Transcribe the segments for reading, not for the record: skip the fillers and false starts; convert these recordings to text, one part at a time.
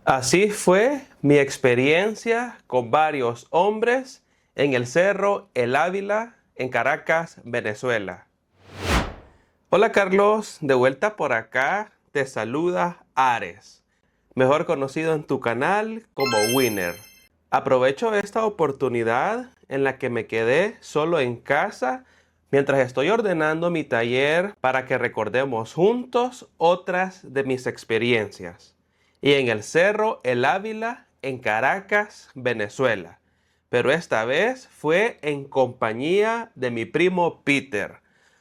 Así fue mi experiencia con varios hombres en el Cerro El Ávila, en Caracas, Venezuela. Hola Carlos, de vuelta por acá, te saluda Ares, mejor conocido en tu canal como Winner. Aprovecho esta oportunidad en la que me quedé solo en casa mientras estoy ordenando mi taller para que recordemos juntos otras de mis experiencias. Y en el Cerro El Ávila, en Caracas, Venezuela. Pero esta vez fue en compañía de mi primo Peter.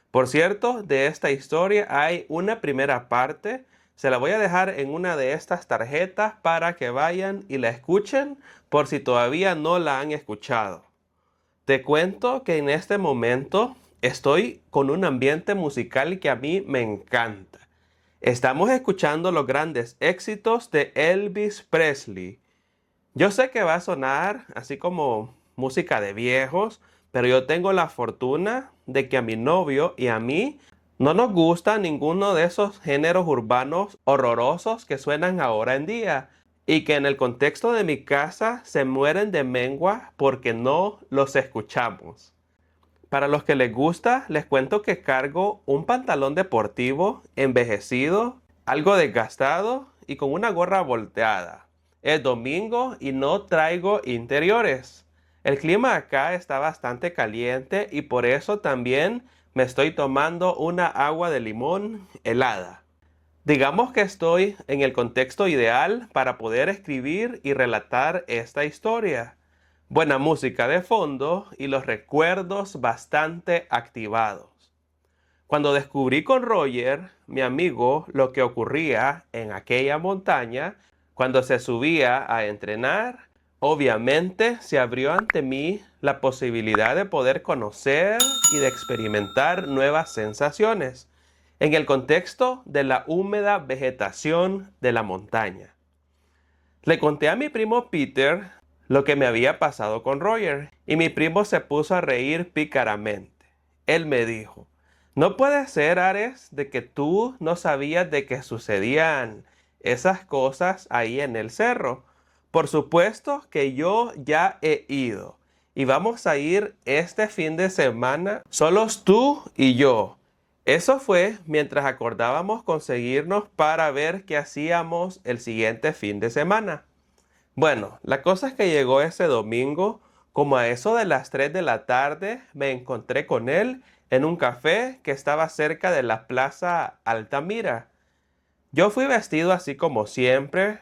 Por cierto, de esta historia hay una primera parte. Se la voy a dejar en una de estas tarjetas para que vayan y la escuchen por si todavía no la han escuchado. Te cuento que en este momento estoy con un ambiente musical que a mí me encanta. Estamos escuchando los grandes éxitos de Elvis Presley. Yo sé que va a sonar así como música de viejos, pero yo tengo la fortuna de que a mi novio y a mí no nos gusta ninguno de esos géneros urbanos horrorosos que suenan ahora en día y que en el contexto de mi casa se mueren de mengua porque no los escuchamos. Para los que les gusta, les cuento que cargo un pantalón deportivo envejecido, algo desgastado y con una gorra volteada. Es domingo y no traigo interiores. El clima acá está bastante caliente y por eso también me estoy tomando una agua de limón helada. Digamos que estoy en el contexto ideal para poder escribir y relatar esta historia. Buena música de fondo y los recuerdos bastante activados. Cuando descubrí con Roger, mi amigo, lo que ocurría en aquella montaña, cuando se subía a entrenar, obviamente se abrió ante mí la posibilidad de poder conocer y de experimentar nuevas sensaciones en el contexto de la húmeda vegetación de la montaña. Le conté a mi primo Peter lo que me había pasado con Roger y mi primo se puso a reír pícaramente. Él me dijo, no puede ser, Ares, de que tú no sabías de que sucedían esas cosas ahí en el cerro. Por supuesto que yo ya he ido y vamos a ir este fin de semana solos tú y yo. Eso fue mientras acordábamos conseguirnos para ver qué hacíamos el siguiente fin de semana. Bueno, la cosa es que llegó ese domingo, como a eso de las 3 de la tarde, me encontré con él en un café que estaba cerca de la Plaza Altamira. Yo fui vestido así como siempre,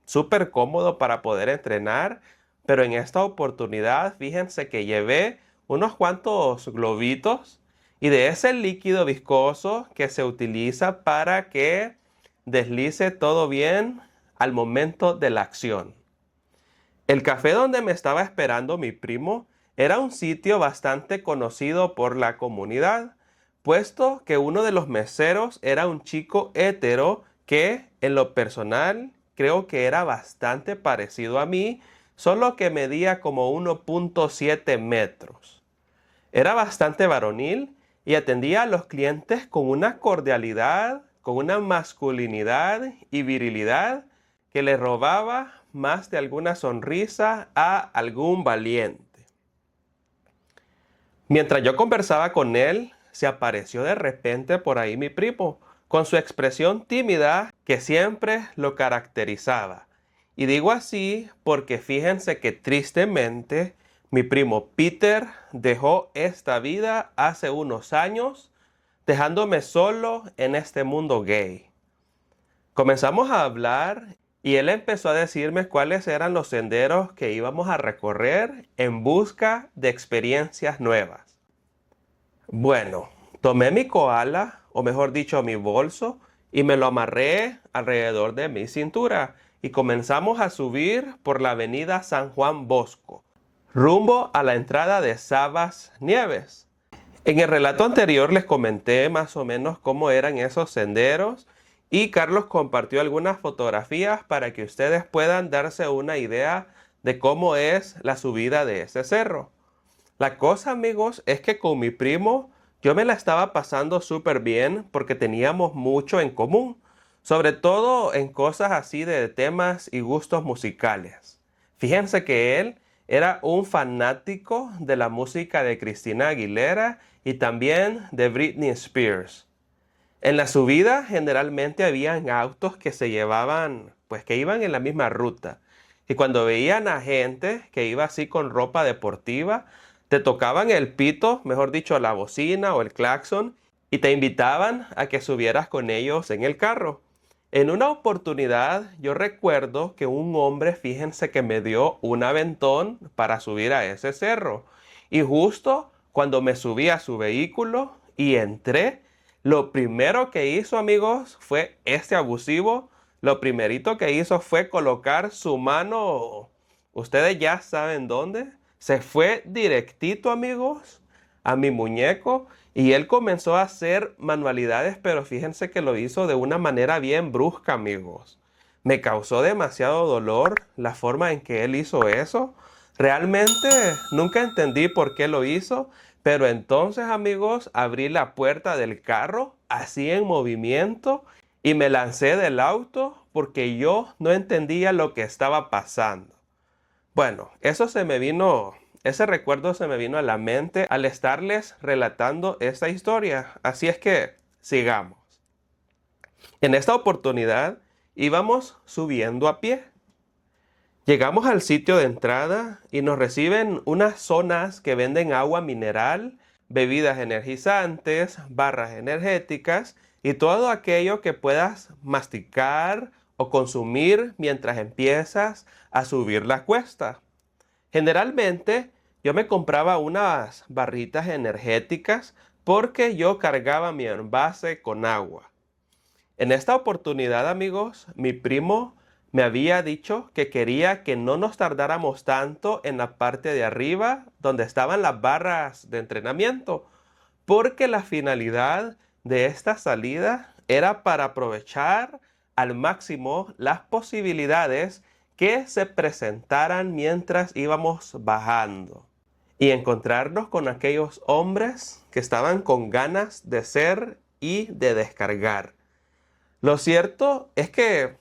súper cómodo para poder entrenar, pero en esta oportunidad fíjense que llevé unos cuantos globitos y de ese líquido viscoso que se utiliza para que deslice todo bien al momento de la acción. El café donde me estaba esperando mi primo era un sitio bastante conocido por la comunidad, puesto que uno de los meseros era un chico hétero que, en lo personal, creo que era bastante parecido a mí, solo que medía como 1.7 metros. Era bastante varonil y atendía a los clientes con una cordialidad, con una masculinidad y virilidad que le robaba más de alguna sonrisa a algún valiente. Mientras yo conversaba con él, se apareció de repente por ahí mi primo, con su expresión tímida que siempre lo caracterizaba. Y digo así porque fíjense que tristemente mi primo Peter dejó esta vida hace unos años, dejándome solo en este mundo gay. Comenzamos a hablar y él empezó a decirme cuáles eran los senderos que íbamos a recorrer en busca de experiencias nuevas. Bueno, tomé mi koala, o mejor dicho, mi bolso, y me lo amarré alrededor de mi cintura y comenzamos a subir por la avenida San Juan Bosco, rumbo a la entrada de Sabas Nieves. En el relato anterior les comenté más o menos cómo eran esos senderos y Carlos compartió algunas fotografías para que ustedes puedan darse una idea de cómo es la subida de ese cerro. La cosa, amigos, es que con mi primo yo me la estaba pasando súper bien porque teníamos mucho en común. sobre todo en cosas así de temas y gustos musicales. Fíjense que él era un fanático de la música de Christina Aguilera y también de Britney Spears. En la subida generalmente habían autos que se llevaban, pues que iban en la misma ruta. Y cuando veían a gente que iba así con ropa deportiva, te tocaban el pito, mejor dicho, la bocina o el claxon, y te invitaban a que subieras con ellos en el carro. En una oportunidad yo recuerdo que un hombre, fíjense que me dio un aventón para subir a ese cerro. Y justo cuando me subí a su vehículo y entré, lo primero que hizo, amigos, fue este abusivo. Lo primerito que hizo fue colocar su mano, ustedes ya saben dónde. Se fue directito, amigos, a mi muñeco y él comenzó a hacer manualidades, pero fíjense que lo hizo de una manera bien brusca, amigos. Me causó demasiado dolor la forma en que él hizo eso. Realmente nunca entendí por qué lo hizo. Pero entonces, amigos, abrí la puerta del carro, así en movimiento, y me lancé del auto porque yo no entendía lo que estaba pasando. Bueno, ese recuerdo se me vino a la mente al estarles relatando esta historia. Así es que sigamos. En esta oportunidad íbamos subiendo a pie. Llegamos al sitio de entrada y nos reciben unas zonas que venden agua mineral, bebidas energizantes, barras energéticas y todo aquello que puedas masticar o consumir mientras empiezas a subir la cuesta. Generalmente yo me compraba unas barritas energéticas porque yo cargaba mi envase con agua. En esta oportunidad, amigos, mi primo me había dicho que quería que no nos tardáramos tanto en la parte de arriba donde estaban las barras de entrenamiento, porque la finalidad de esta salida era para aprovechar al máximo las posibilidades que se presentaran mientras íbamos bajando y encontrarnos con aquellos hombres que estaban con ganas de ser y de descargar. Lo cierto es que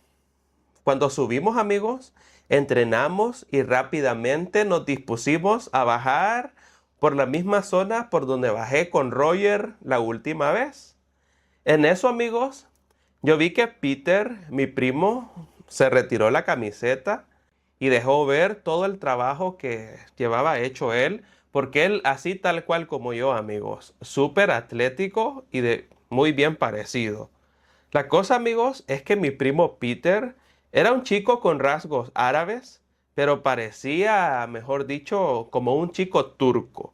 cuando subimos, amigos, entrenamos y rápidamente nos dispusimos a bajar por la misma zona por donde bajé con Roger la última vez. En eso, amigos, yo vi que Peter, mi primo, se retiró la camiseta y dejó ver todo el trabajo que llevaba hecho él, porque él, así tal cual como yo, amigos, súper atlético y de muy bien parecido. La cosa, amigos, es que mi primo Peter era un chico con rasgos árabes, pero parecía, mejor dicho, como un chico turco.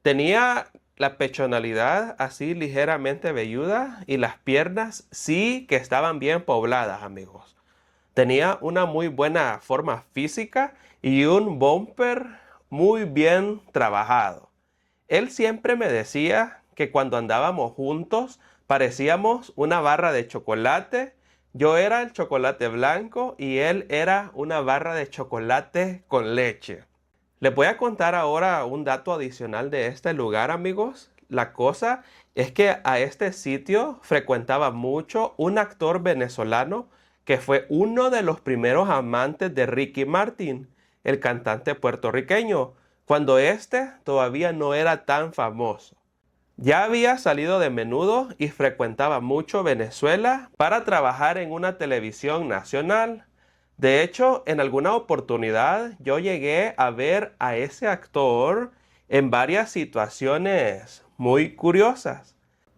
Tenía la pechonalidad así ligeramente velluda y las piernas sí que estaban bien pobladas, amigos. Tenía una muy buena forma física y un bumper muy bien trabajado. Él siempre me decía que cuando andábamos juntos parecíamos una barra de chocolate. Yo era el chocolate blanco y él era una barra de chocolate con leche. Les voy a contar ahora un dato adicional de este lugar, amigos. La cosa es que a este sitio frecuentaba mucho un actor venezolano que fue uno de los primeros amantes de Ricky Martin, el cantante puertorriqueño, cuando éste todavía no era tan famoso. Ya había salido de menudo y frecuentaba mucho Venezuela para trabajar en una televisión nacional. De hecho, en alguna oportunidad yo llegué a ver a ese actor en varias situaciones muy curiosas.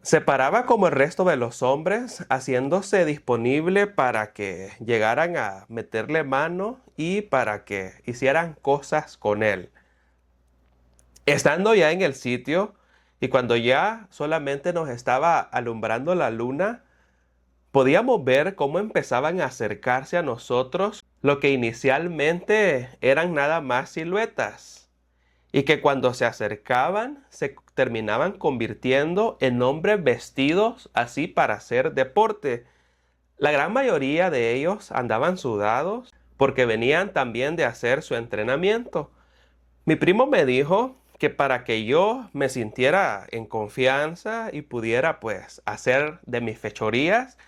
Se paraba como el resto de los hombres, haciéndose disponible para que llegaran a meterle mano y para que hicieran cosas con él. Estando ya en el sitio, y cuando ya solamente nos estaba alumbrando la luna, podíamos ver cómo empezaban a acercarse a nosotros lo que inicialmente eran nada más siluetas, y que cuando se acercaban se terminaban convirtiendo en hombres vestidos así para hacer deporte. La gran mayoría de ellos andaban sudados porque venían también de hacer su entrenamiento. Mi primo me dijo que para que yo me sintiera en confianza y pudiera pues hacer de mis fechorías,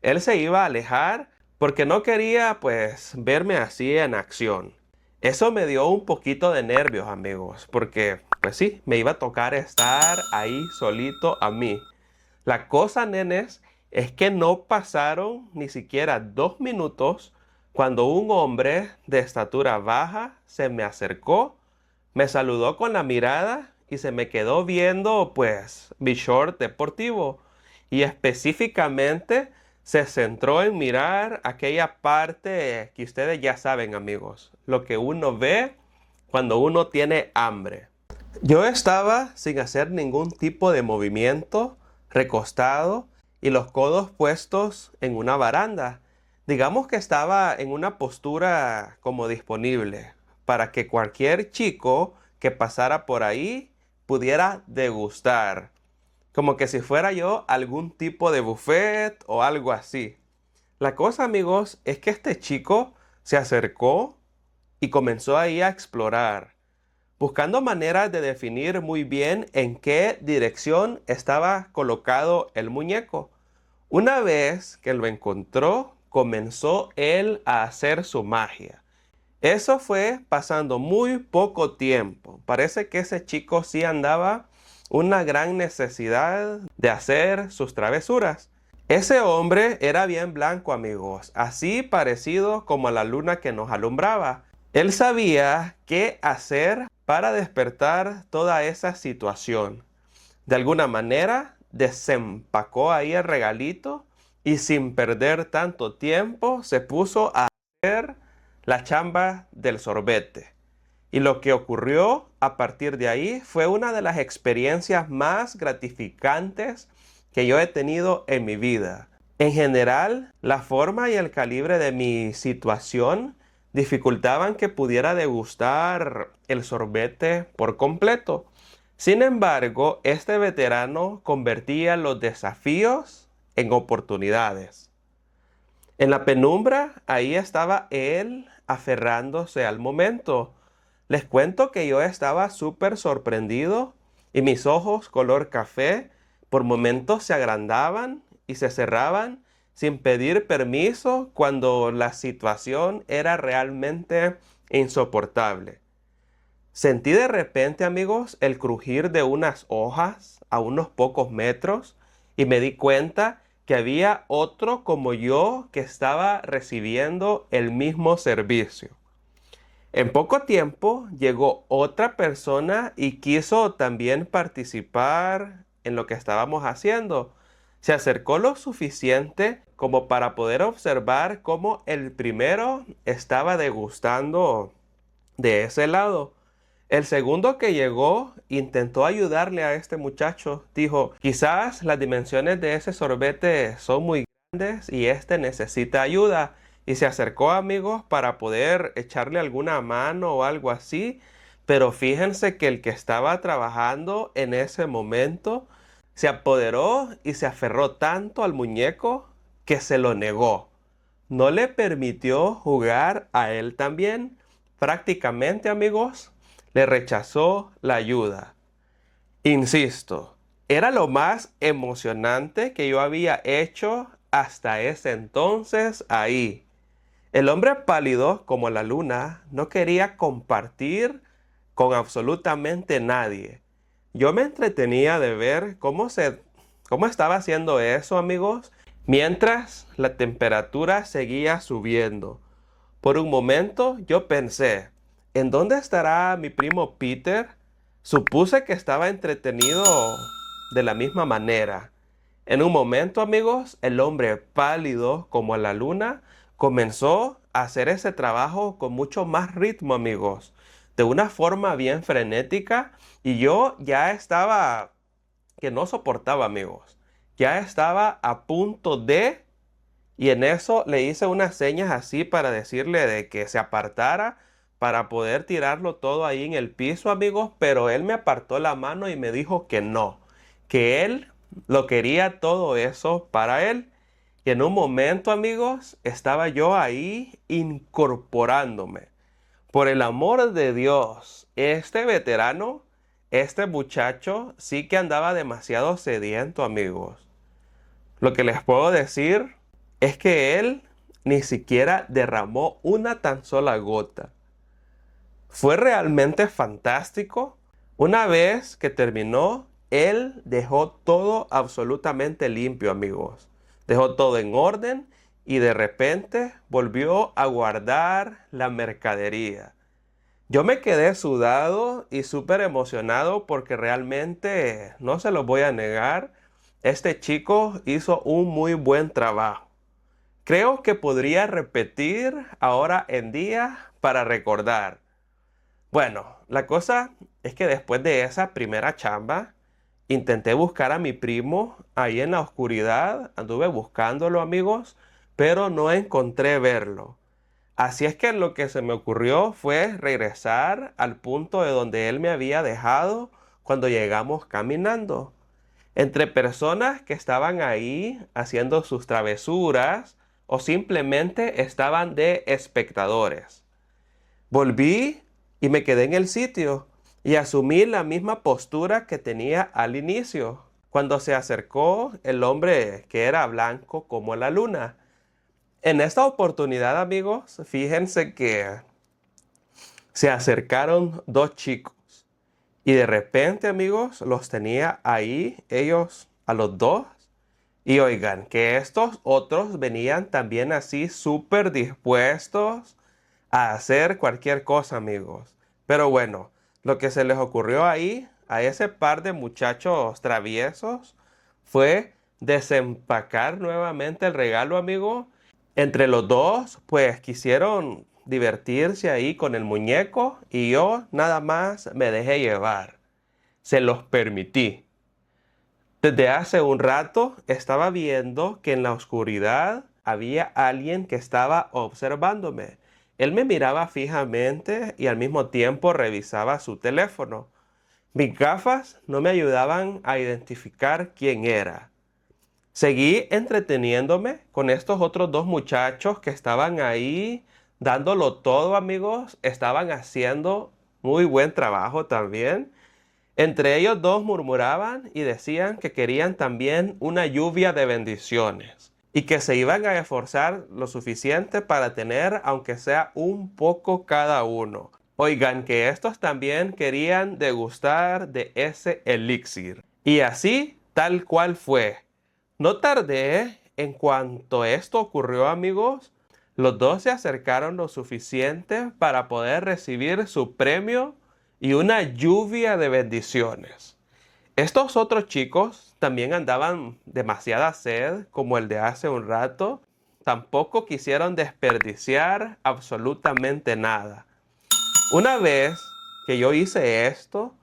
Él se iba a alejar porque no quería pues verme así en acción. Eso me dio un poquito de nervios, amigos, porque pues sí, me iba a tocar estar ahí solito a mí. La cosa, nenes, es que no pasaron ni siquiera 2 minutos cuando un hombre de estatura baja se me acercó, me saludó con la mirada y se me quedó viendo pues mi short deportivo y específicamente se centró en mirar aquella parte que ustedes ya saben, amigos, lo que uno ve cuando uno tiene hambre. Yo estaba sin hacer ningún tipo de movimiento, recostado y los codos puestos en una baranda. Digamos que estaba en una postura como disponible para que cualquier chico que pasara por ahí pudiera degustar. Como que si fuera yo algún tipo de buffet o algo así. La cosa, amigos, es que este chico se acercó y comenzó ahí a explorar, buscando maneras de definir muy bien en qué dirección estaba colocado el muñeco. Una vez que lo encontró, comenzó él a hacer su magia. Eso fue pasando muy poco tiempo. Parece que ese chico sí andaba una gran necesidad de hacer sus travesuras. Ese hombre era bien blanco, amigos, así parecido como a la luna que nos alumbraba. Él sabía qué hacer para despertar toda esa situación. De alguna manera, desempacó ahí el regalito y sin perder tanto tiempo se puso a hacer la chamba del sorbete. Y lo que ocurrió a partir de ahí fue una de las experiencias más gratificantes que yo he tenido en mi vida. En general, la forma y el calibre de mi situación dificultaban que pudiera degustar el sorbete por completo. Sin embargo, este veterano convertía los desafíos en oportunidades. En la penumbra, ahí estaba él aferrándose al momento. Les cuento que yo estaba súper sorprendido y mis ojos color café por momentos se agrandaban y se cerraban sin pedir permiso cuando la situación era realmente insoportable. Sentí de repente, amigos, el crujir de unas hojas a unos pocos metros y me di cuenta que había otro como yo que estaba recibiendo el mismo servicio. En poco tiempo llegó otra persona y quiso también participar en lo que estábamos haciendo. Se acercó lo suficiente como para poder observar cómo el primero estaba degustando de ese lado. El segundo que llegó intentó ayudarle a este muchacho. Dijo, quizás las dimensiones de ese sorbete son muy grandes y este necesita ayuda. Y se acercó, amigos, para poder echarle alguna mano o algo así. Pero fíjense que el que estaba trabajando en ese momento se apoderó y se aferró tanto al muñeco que se lo negó. No le permitió jugar a él también. Prácticamente, amigos, le rechazó la ayuda. Insisto, era lo más emocionante que yo había hecho hasta ese entonces ahí. El hombre pálido como la luna no quería compartir con absolutamente nadie. Yo me entretenía de ver cómo estaba haciendo eso, amigos, mientras la temperatura seguía subiendo. Por un momento yo pensé, ¿en dónde estará mi primo Peter? Supuse que estaba entretenido de la misma manera. En un momento, amigos, el hombre pálido como la luna comenzó a hacer ese trabajo con mucho más ritmo, amigos, de una forma bien frenética y yo ya estaba que no soportaba, amigos. Ya estaba a punto de y en eso le hice unas señas así para decirle de que se apartara para poder tirarlo todo ahí en el piso, amigos, pero él me apartó la mano y me dijo que él lo quería todo eso para él. Y en un momento, amigos, estaba yo ahí incorporándome. Por el amor de Dios, este veterano, este muchacho, sí que andaba demasiado sediento, amigos. Lo que les puedo decir es que él ni siquiera derramó una tan sola gota. Fue realmente fantástico. Una vez que terminó, él dejó todo absolutamente limpio, amigos. Dejó todo en orden y de repente volvió a guardar la mercadería. Yo me quedé sudado y súper emocionado porque realmente, no se lo voy a negar, este chico hizo un muy buen trabajo. Creo que podría repetir ahora en día para recordar. Bueno, la cosa es que después de esa primera chamba, intenté buscar a mi primo ahí en la oscuridad. Anduve buscándolo, amigos, pero no encontré verlo. Así es que lo que se me ocurrió fue regresar al punto de donde él me había dejado cuando llegamos caminando. Entre personas que estaban ahí haciendo sus travesuras o simplemente estaban de espectadores. Volví y me quedé en el sitio y asumí la misma postura que tenía al inicio, cuando se acercó el hombre que era blanco como la luna. En esta oportunidad, amigos, fíjense que se acercaron dos chicos y de repente, amigos, los tenía ahí ellos a los dos. Y oigan, que estos otros venían también así súper dispuestos a hacer cualquier cosa, amigos. Pero bueno, lo que se les ocurrió ahí a ese par de muchachos traviesos fue desempacar nuevamente el regalo, amigo. Entre los dos, pues quisieron divertirse ahí con el muñeco y yo nada más me dejé llevar. Se los permití. Desde hace un rato estaba viendo que en la oscuridad había alguien que estaba observándome. Él me miraba fijamente y al mismo tiempo revisaba su teléfono. Mis gafas no me ayudaban a identificar quién era. Seguí entreteniéndome con estos otros dos muchachos que estaban ahí dándolo todo, amigos. Estaban haciendo muy buen trabajo también. Entre ellos dos murmuraban y decían que querían también una lluvia de bendiciones y que se iban a esforzar lo suficiente para tener aunque sea un poco cada uno. Oigan, que estos también querían degustar de ese elixir. Y así, tal cual fue. No tardé, en cuanto esto ocurrió, amigos, los dos se acercaron lo suficiente para poder recibir su premio y una lluvia de bendiciones. Estos otros chicos también andaban demasiada sed, como el de hace un rato. Tampoco quisieron desperdiciar absolutamente nada. Una vez que yo hice esto,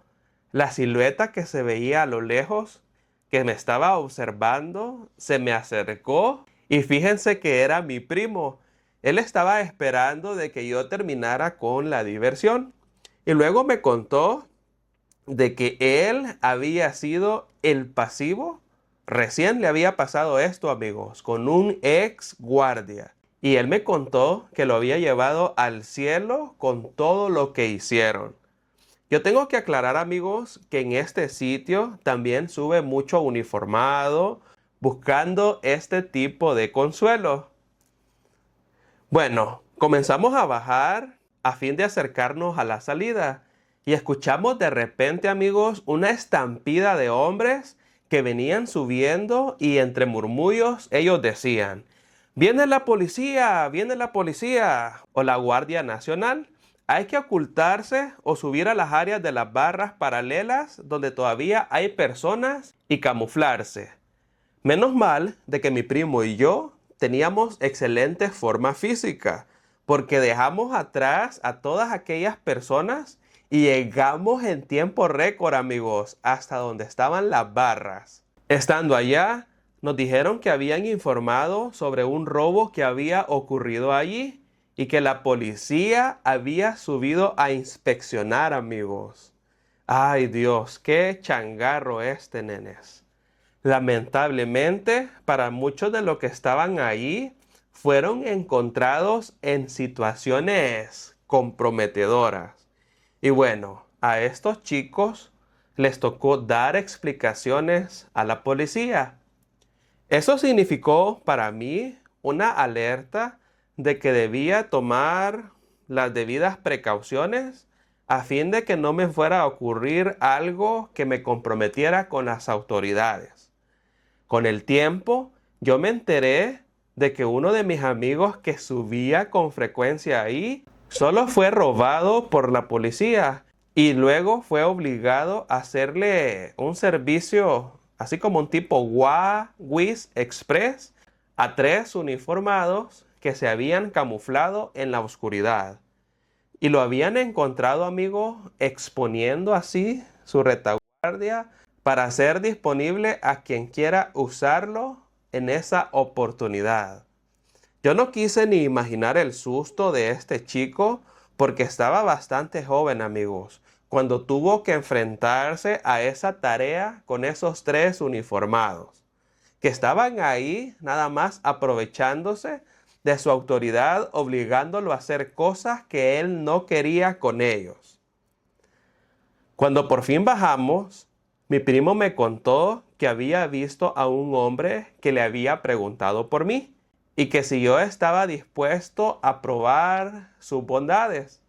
la silueta que se veía a lo lejos, que me estaba observando, se me acercó y fíjense que era mi primo. Él estaba esperando de que yo terminara con la diversión. Y luego me contó de que él había sido el pasivo. Recién le había pasado esto, amigos, con un ex guardia. Y él me contó que lo había llevado al cielo con todo lo que hicieron. Yo tengo que aclarar, amigos, que en este sitio también sube mucho uniformado buscando este tipo de consuelo. Bueno, comenzamos a bajar a fin de acercarnos a la salida y escuchamos de repente, amigos, una estampida de hombres que venían subiendo y entre murmullos ellos decían: ¡Viene la policía! ¡Viene la policía! O la Guardia Nacional. Hay que ocultarse o subir a las áreas de las barras paralelas donde todavía hay personas y camuflarse. Menos mal de que mi primo y yo teníamos excelente forma física, porque dejamos atrás a todas aquellas personas y llegamos en tiempo récord, amigos, hasta donde estaban las barras. Estando allá, nos dijeron que habían informado sobre un robo que había ocurrido allí y que la policía había subido a inspeccionar, amigos. Ay Dios, qué changarro este, nenes. Lamentablemente, para muchos de los que estaban ahí, fueron encontrados en situaciones comprometedoras. Y bueno, a estos chicos les tocó dar explicaciones a la policía. Eso significó para mí una alerta de que debía tomar las debidas precauciones a fin de que no me fuera a ocurrir algo que me comprometiera con las autoridades. Con el tiempo, yo me enteré de que uno de mis amigos que subía con frecuencia ahí solo fue robado por la policía y luego fue obligado a hacerle un servicio así como un tipo WIS Express a 3 uniformados que se habían camuflado en la oscuridad. Y lo habían encontrado, amigos, exponiendo así su retaguardia para ser disponible a quien quiera usarlo en esa oportunidad. Yo no quise ni imaginar el susto de este chico porque estaba bastante joven, amigos, cuando tuvo que enfrentarse a esa tarea con esos 3 uniformados, que estaban ahí nada más aprovechándose de su autoridad, obligándolo a hacer cosas que él no quería con ellos. Cuando por fin bajamos, mi primo me contó que había visto a un hombre que le había preguntado por mí y que si yo estaba dispuesto a probar sus bondades.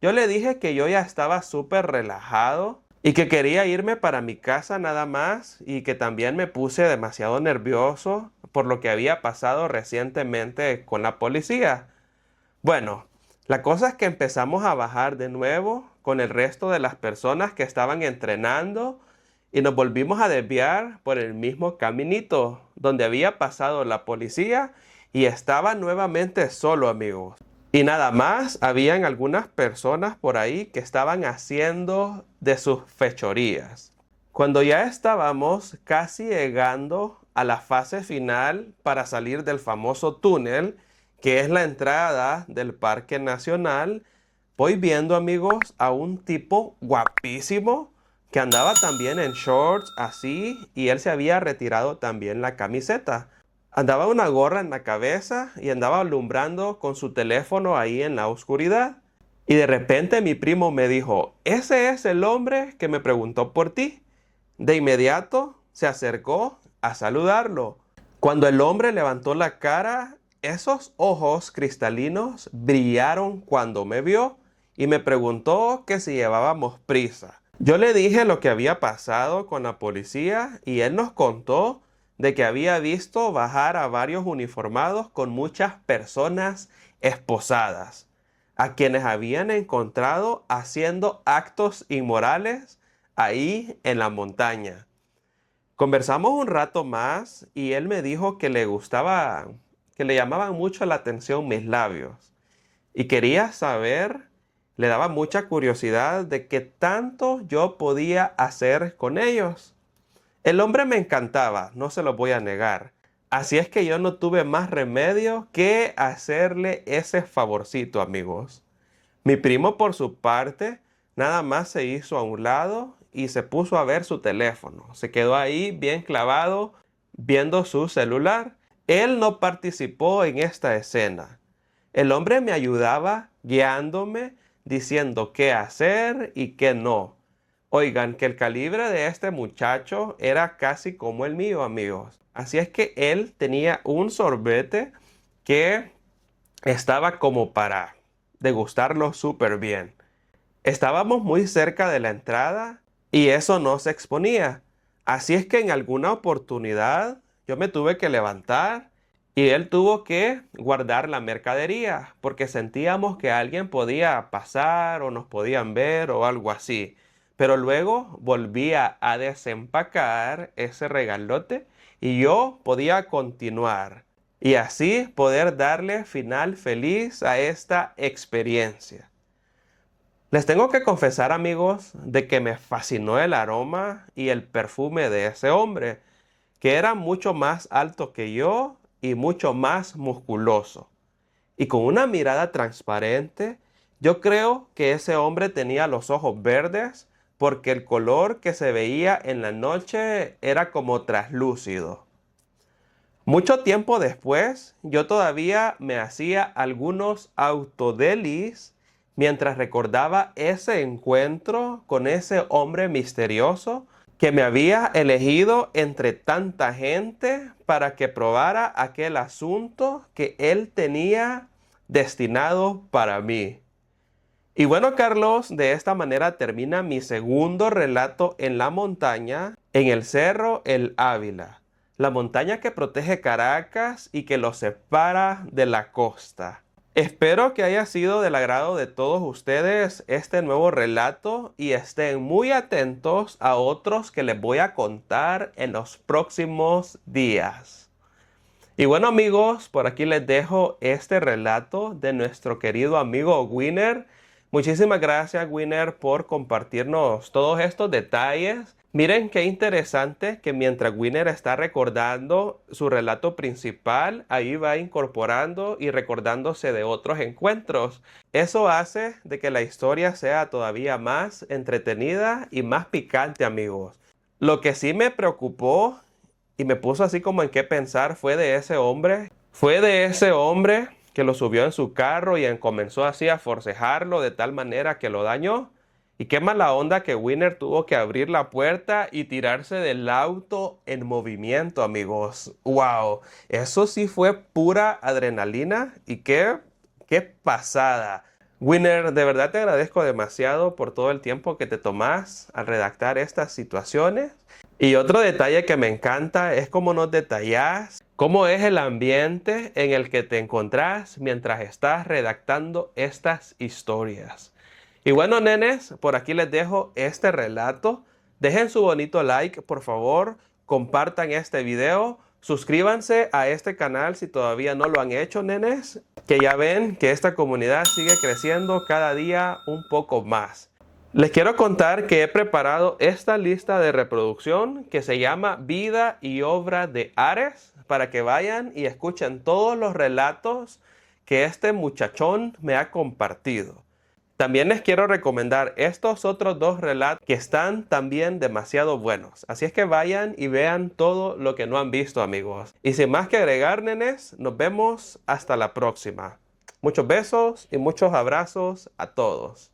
Yo le dije que yo ya estaba súper relajado y que quería irme para mi casa nada más y que también me puse demasiado nervioso por lo que había pasado recientemente con la policía. Bueno, la cosa es que empezamos a bajar de nuevo con el resto de las personas que estaban entrenando y nos volvimos a desviar por el mismo caminito donde había pasado la policía y estaba nuevamente solo, amigos. Y nada más, habían algunas personas por ahí que estaban haciendo de sus fechorías. Cuando ya estábamos casi llegando a la fase final para salir del famoso túnel, que es la entrada del Parque Nacional, voy viendo, amigos, a un tipo guapísimo que andaba también en shorts así y él se había retirado también la camiseta. Andaba una gorra en la cabeza y andaba alumbrando con su teléfono ahí en la oscuridad. Y de repente mi primo me dijo, ese es el hombre que me preguntó por ti. De inmediato se acercó a saludarlo. Cuando el hombre levantó la cara, esos ojos cristalinos brillaron cuando me vio y me preguntó que si llevábamos prisa. Yo le dije lo que había pasado con la policía y él nos contó de que había visto bajar a varios uniformados con muchas personas esposadas, a quienes habían encontrado haciendo actos inmorales ahí en la montaña. Conversamos un rato más y él me dijo que le gustaba, que le llamaban mucho la atención mis labios y quería saber, le daba mucha curiosidad de qué tanto yo podía hacer con ellos. El hombre me encantaba, no se lo voy a negar. Así es que yo no tuve más remedio que hacerle ese favorcito, amigos. Mi primo, por su parte, nada más se hizo a un lado y se puso a ver su teléfono. Se quedó ahí bien clavado viendo su celular. Él no participó en esta escena. El hombre me ayudaba guiándome, diciendo qué hacer y qué no. Oigan, que el calibre de este muchacho era casi como el mío, amigos. Así es que él tenía un sorbete que estaba como para degustarlo súper bien. Estábamos muy cerca de la entrada y eso no se exponía. Así es que en alguna oportunidad yo me tuve que levantar y él tuvo que guardar la mercadería porque sentíamos que alguien podía pasar o nos podían ver o algo así. Pero luego volvía a desempacar ese regalote y yo podía continuar y así poder darle final feliz a esta experiencia. Les tengo que confesar, amigos, de que me fascinó el aroma y el perfume de ese hombre, que era mucho más alto que yo y mucho más musculoso. Y con una mirada transparente, yo creo que ese hombre tenía los ojos verdes porque el color que se veía en la noche era como traslúcido. Mucho tiempo después, yo todavía me hacía algunos autodelis mientras recordaba ese encuentro con ese hombre misterioso que me había elegido entre tanta gente para que probara aquel asunto que Él tenía destinado para mí. Y bueno, Carlos, de esta manera termina mi segundo relato en la montaña, en el cerro El Ávila, la montaña que protege Caracas y que lo separa de la costa. Espero que haya sido del agrado de todos ustedes este nuevo relato y estén muy atentos a otros que les voy a contar en los próximos días. Y bueno, amigos, por aquí les dejo este relato de nuestro querido amigo Winner. Muchísimas gracias, Winner, por compartirnos todos estos detalles. Miren qué interesante que mientras Winner está recordando su relato principal, ahí va incorporando y recordándose de otros encuentros. Eso hace de que la historia sea todavía más entretenida y más picante, amigos. Lo que sí me preocupó y me puso así como en qué pensar fue de ese hombre. Fue de ese hombre que lo subió en su carro y comenzó así a forcejarlo de tal manera que lo dañó. Y qué mala onda que Winner tuvo que abrir la puerta y tirarse del auto en movimiento, amigos. ¡Wow! Eso sí fue pura adrenalina y qué pasada. Winner, de verdad te agradezco demasiado por todo el tiempo que te tomas al redactar estas situaciones. Y otro detalle que me encanta es cómo nos detallas cómo es el ambiente en el que te encontrás mientras estás redactando estas historias. Y bueno, nenes, por aquí les dejo este relato. Dejen su bonito like, por favor. Compartan este video. Suscríbanse a este canal si todavía no lo han hecho, nenes. Que ya ven que esta comunidad sigue creciendo cada día un poco más. Les quiero contar que he preparado esta lista de reproducción que se llama Vida y Obra de Ares para que vayan y escuchen todos los relatos que este muchachón me ha compartido. También les quiero recomendar estos otros dos relatos que están también demasiado buenos. Así es que vayan y vean todo lo que no han visto, amigos. Y sin más que agregar, nenes, nos vemos hasta la próxima. Muchos besos y muchos abrazos a todos.